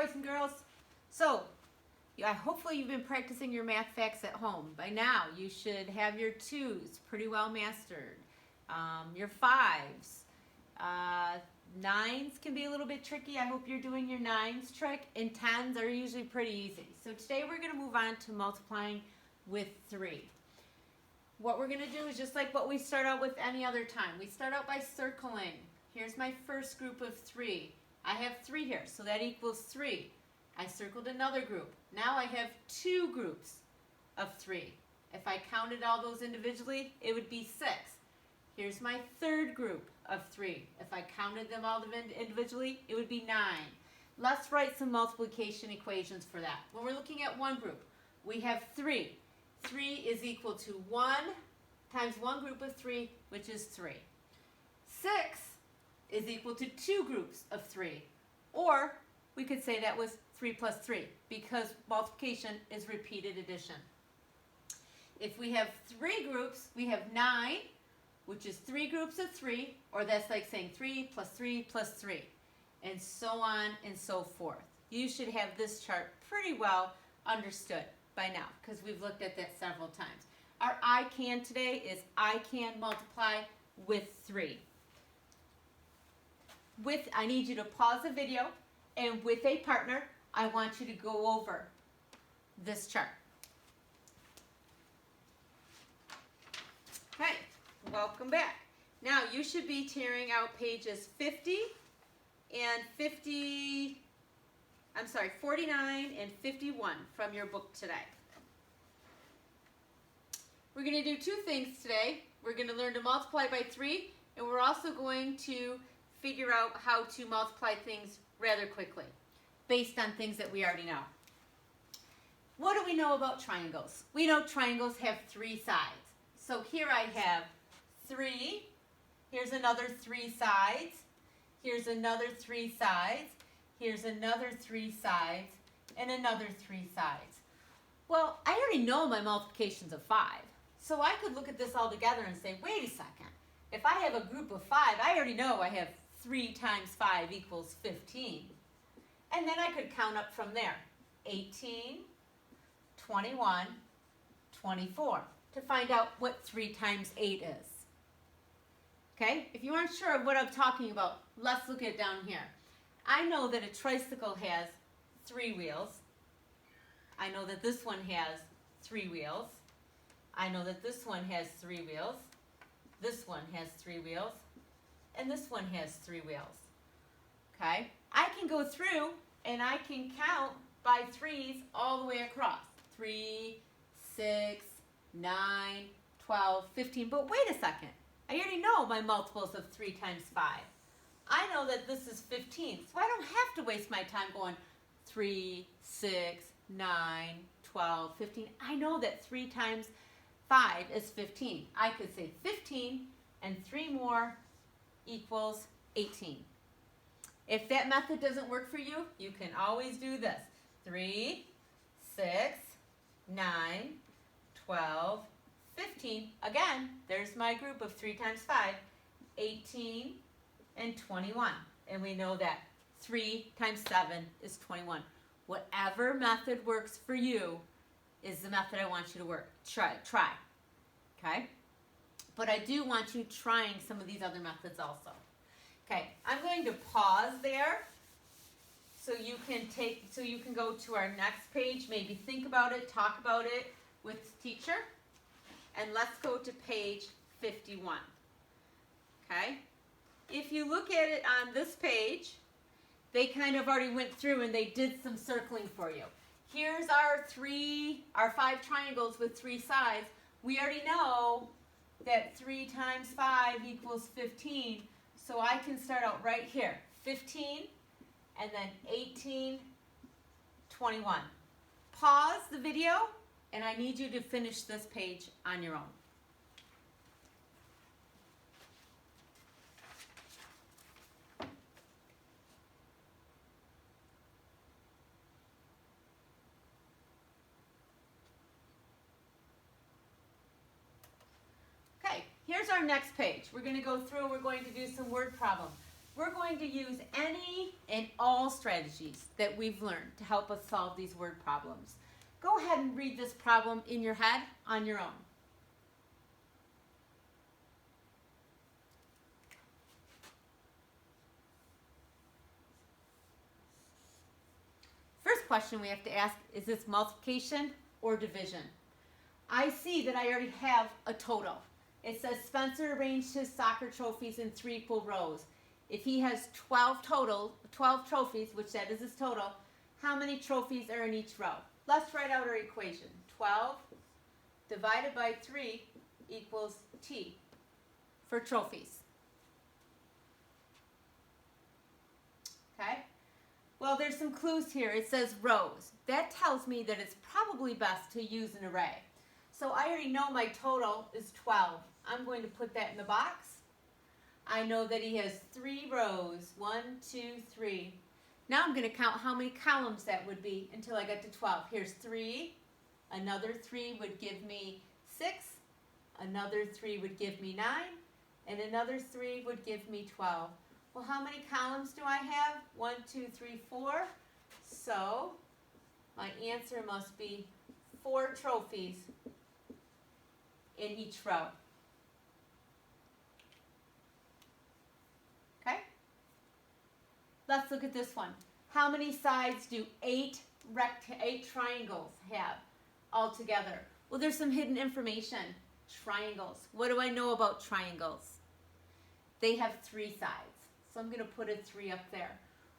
boys and girls. So, hopefully you've been practicing your math facts at home. By now, you should have your 2s pretty well mastered. Your 5s. 9s can be a little bit tricky. I hope you're doing your 9s trick. And 10s are usually pretty easy. So today we're going to move on to multiplying with 3. What we're going to do is just like what we start out with any other time. We start out by circling. Here's my first group of 3. I have 3 here, so that equals 3. I circled another group. Now I have 2 groups of 3. If I counted all those individually, it would be 6. Here's my third group of 3. If I counted them all individually, it would be 9. Let's write some multiplication equations for that. When we're looking at one group, we have 3. 3 is equal to 1 times one group of 3, which is 3. 6 is equal to 2 groups of 3. Or we could say that was 3 plus 3 because multiplication is repeated addition. If we have 3 groups, we have 9, which is 3 groups of 3, or that's like saying 3 plus 3 plus 3, and so on and so forth. You should have this chart pretty well understood by now because we've looked at that several times. Our I can today is I can multiply with 3. I need you to pause the video, and with a partner, I want you to go over this chart. Okay, welcome back. Now you should be tearing out pages 49 and 51 from your book today. We're going to do 2 things today. We're going to learn to multiply by 3, and we're also going to figure out how to multiply things rather quickly based on things that we already know. What do we know about triangles? We know triangles have 3 sides. So here I have 3. Here's another 3 sides. Here's another 3 sides. Here's another 3 sides. And another 3 sides. Well, I already know my multiplications of 5. So I could look at this all together and say, wait a second. If I have a group of 5, I already know I have 3 times 5 equals 15. And then I could count up from there. 18, 21, 24 to find out what 3 times 8 is. Okay? If you aren't sure of what I'm talking about, let's look at it down here. I know that a tricycle has 3 wheels. I know that this one has 3 wheels. I know that this one has 3 wheels. This one has 3 wheels. And this one has 3 wheels. Okay? I can go through and I can count by 3s all the way across. 3, 6, 9, 12, 15. But wait a second. I already know my multiples of 3 times 5. I know that this is 15. So I don't have to waste my time going 3, 6, 9, 12, 15. I know that 3 times 5 is 15. I could say 15 and 3 more equals 18. If that method doesn't work for you, you can always do this. 3, 6, 9, 12, 15. Again, there's my group of 3 times 5, 18 and 21. And we know that 3 times 7 is 21. Whatever method works for you is the method I want you to try. Okay? But I do want you trying some of these other methods also. Okay, I'm going to pause there so you can go to our next page, maybe think about it, talk about it with the teacher. And let's go to page 51. Okay? If you look at it on this page, they kind of already went through and they did some circling for you. Here's our 5 triangles with 3 sides. We already know that 3 times 5 equals 15. So I can start out right here. 15 and then 18, 21. Pause the video and I need you to finish this page on your own. Here's our next page. We're going to go through, we're going to do some word problems. we're going to use any and all strategies that we've learned to help us solve these word problems. Go ahead and read this problem in your head on your own. First question we have to ask, is this multiplication or division? I see that I already have a total. It says Spencer arranged his soccer trophies in 3 equal rows. If he has 12 trophies, which that is his total, how many trophies are in each row? Let's write out our equation. 12 divided by 3 equals T for trophies. Okay? Well, there's some clues here. It says rows. That tells me that it's probably best to use an array. So I already know my total is 12. I'm going to put that in the box. I know that he has 3 rows. 1, 2, 3. Now I'm going to count how many columns that would be until I get to 12. Here's 3. Another 3 would give me 6. Another 3 would give me 9. And another 3 would give me 12. Well, how many columns do I have? 1, 2, 3, 4. So my answer must be 4 trophies in each row. Okay? Let's look at this one. How many sides do 8 triangles have altogether? Well, there's some hidden information. Triangles. What do I know about triangles? They have 3 sides. So I'm going to put a 3 up there.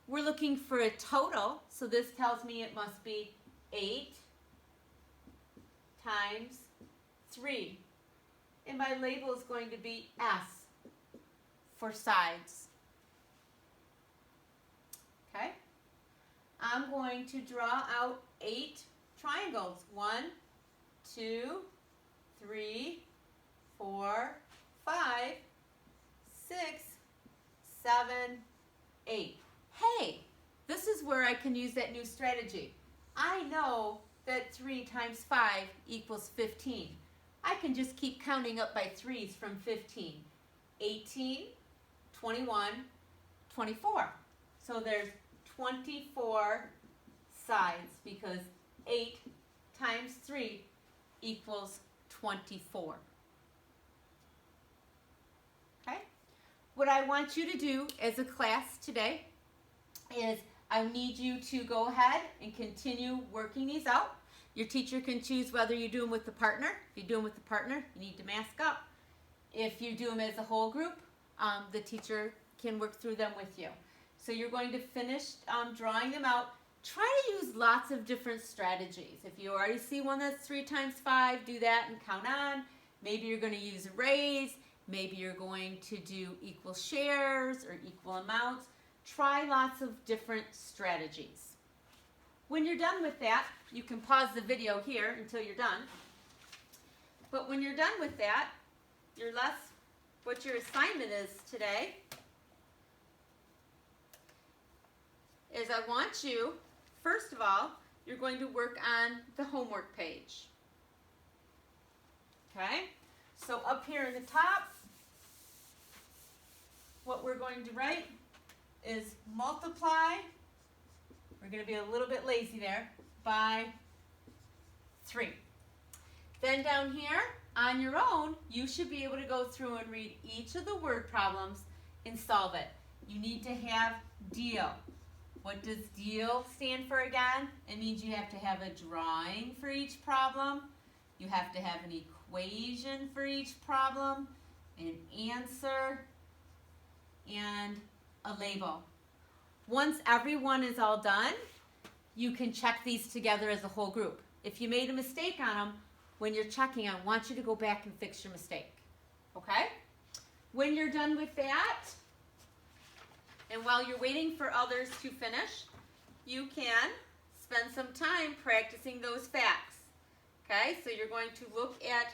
We're looking for a total, so this tells me it must be 8 times 3. And my label is going to be S for sides. Okay? I'm going to draw out 8 triangles. 1, 2, 3, 4, 5, 6, 7, 8. Hey, this is where I can use that new strategy. I know that 3 times 5 equals 15. I can just keep counting up by 3's from 15. 18, 21, 24. So there's 24 sides because 8 times 3 equals 24. Okay? What I want you to do as a class today is I need you to go ahead and continue working these out. Your teacher can choose whether you do them with the partner. If you do them with the partner, you need to mask up. If you do them as a whole group, the teacher can work through them with you. So you're going to finish drawing them out. Try to use lots of different strategies. If you already see one that's 3 times 5, do that and count on. Maybe you're going to use arrays. Maybe you're going to do equal shares or equal amounts. Try lots of different strategies. When you're done with that, you can pause the video here until you're done. But when you're done with that, what your assignment is today is I want you, first of all, you're going to work on the homework page. Okay? So up here in the top, what we're going to write is multiply, we're going to be a little bit lazy there, by 3. Then down here, on your own, you should be able to go through and read each of the word problems and solve it. You need to have deal. What does deal stand for again? It means you have to have a drawing for each problem. You have to have an equation for each problem, an answer, and a label. Once everyone is all done, you can check these together as a whole group. If you made a mistake on them, when you're checking, I want you to go back and fix your mistake. Okay? When you're done with that, and while you're waiting for others to finish, you can spend some time practicing those facts. Okay? So you're going to look at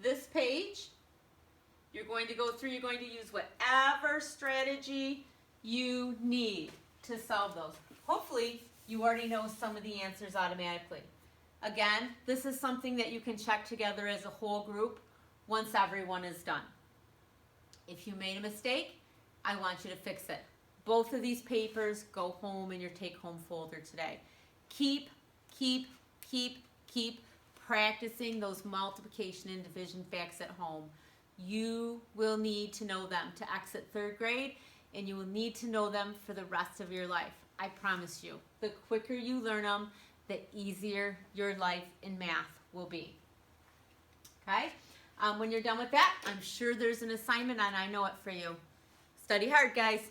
this page. You're going to go through, you're going to use whatever strategy you need to solve those. Hopefully, you already know some of the answers automatically. Again, this is something that you can check together as a whole group once everyone is done. If you made a mistake, I want you to fix it. both of these papers go home in your take-home folder today. Keep practicing those multiplication and division facts at home. You will need to know them to exit third grade, and you will need to know them for the rest of your life. I promise you. The quicker you learn them, the easier your life in math will be. Okay? When you're done with that, I'm sure there's an assignment, and I know it for you. Study hard, guys.